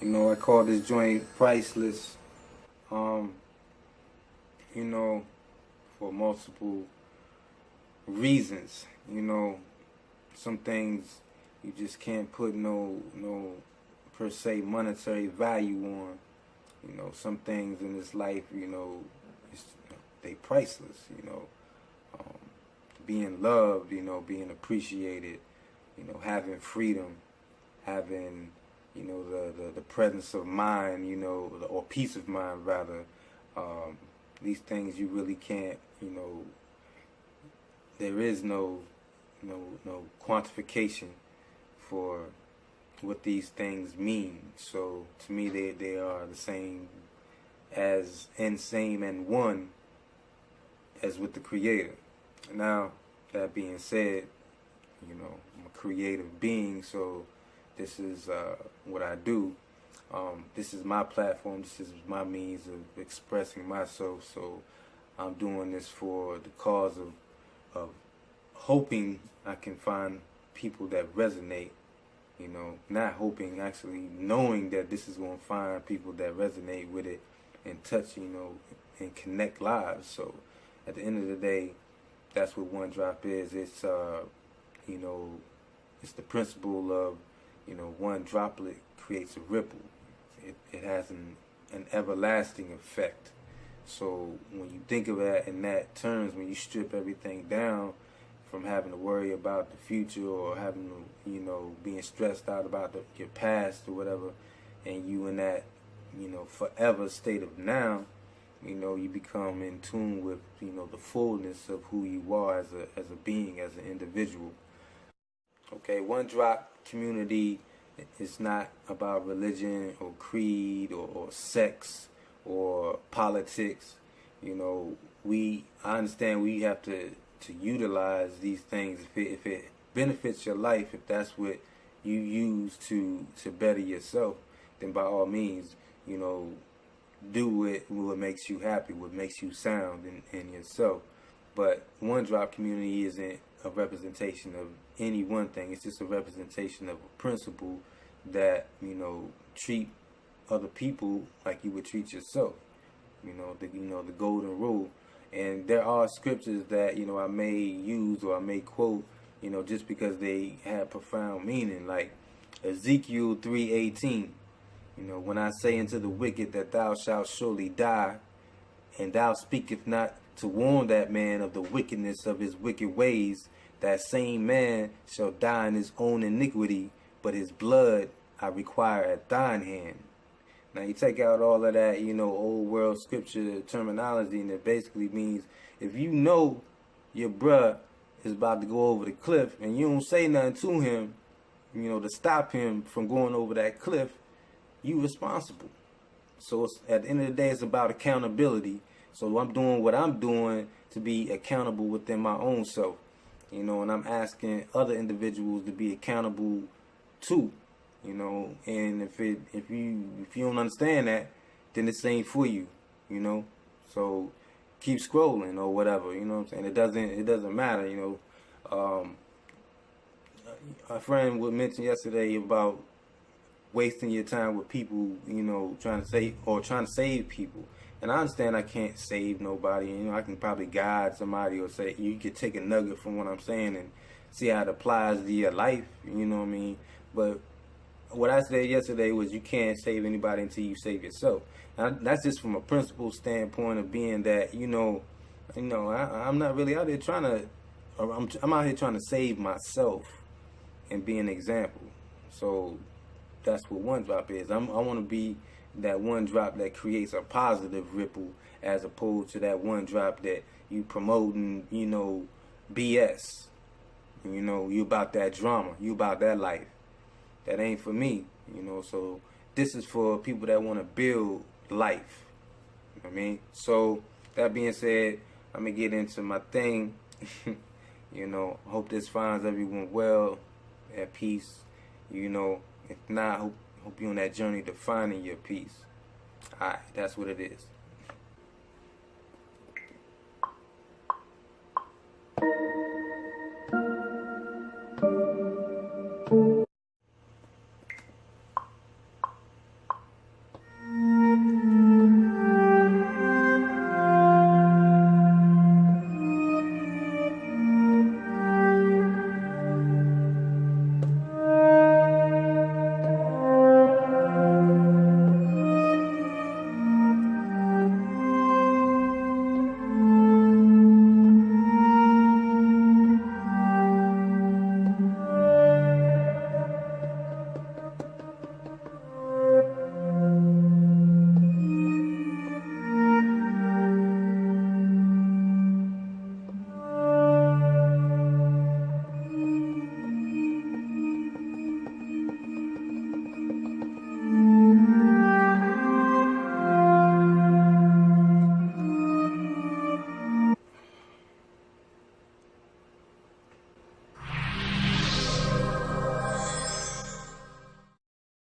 I call this joint priceless. Um, you know, for multiple reasons. Some things you just can't put no per se monetary value on. Some things in this life, it's, they priceless. Um, being loved, being appreciated, having freedom, having the presence of mind, or peace of mind rather. These things you really can't, there is no quantification for what these things mean. So to me, they are the same as and same and one as with the Creator. Now, that being said, I'm a creative being, so this is what I do. This is my platform. This is my means of expressing myself. So I'm doing this for the cause of hoping I can find people that resonate. Not hoping, actually knowing that this is going to find people that resonate with it and touch, and connect lives. So at the end of the day, that's what One Drop is. It's it's the principle of, one droplet creates a ripple. It has an everlasting effect. So when you think of that in that terms, when you strip everything down from having to worry about the future or having to, being stressed out about your past or whatever, and you in that, forever state of now, you become in tune with, the fullness of who you are as a being, as an individual. Okay, One Drop community is not about religion or creed or sex or politics. I understand we have to utilize these things if it benefits your life, if that's what you use to better yourself, then by all means, do what makes you happy, what makes you sound in yourself. But One Drop community isn't a representation of any one thing. It's just a representation of a principle that, treat other people like you would treat yourself. The golden rule. And there are scriptures that, I may use or I may quote, just because they have profound meaning, like Ezekiel 3:18. When I say unto the wicked that thou shalt surely die, and thou speakest not to warn that man of the wickedness of his wicked ways, that same man shall die in his own iniquity, but his blood I require at thine hand. Now you take out all of that, old world scripture terminology, and it basically means if you know your bruh is about to go over the cliff and you don't say nothing to him, to stop him from going over that cliff, you responsible. So at the end of the day, it's about accountability. So I'm doing what I'm doing to be accountable within my own self, and I'm asking other individuals to be accountable too, and if you don't understand that, then this ain't for you, So keep scrolling or whatever, what I'm saying? It doesn't matter, A friend would mention yesterday about wasting your time with people, trying to save people. And I understand I can't save nobody. I can probably guide somebody or say, you could take a nugget from what I'm saying and see how it applies to your life, you know what I mean? But what I said yesterday was you can't save anybody until you save yourself. Now, that's just from a principle standpoint of being that, I'm not really out there trying to, I'm out here trying to save myself and be an example. So that's what One Drop is. I want to be that one drop that creates a positive ripple, as opposed to that one drop that you promoting, BS. You about that drama. You about that life. That ain't for me, So this is for people that want to build life. You know what I mean? So that being said, I'm going to get into my thing. Hope this finds everyone well, at peace. If not, hope you're on that journey to finding your peace. Alright, that's what it is.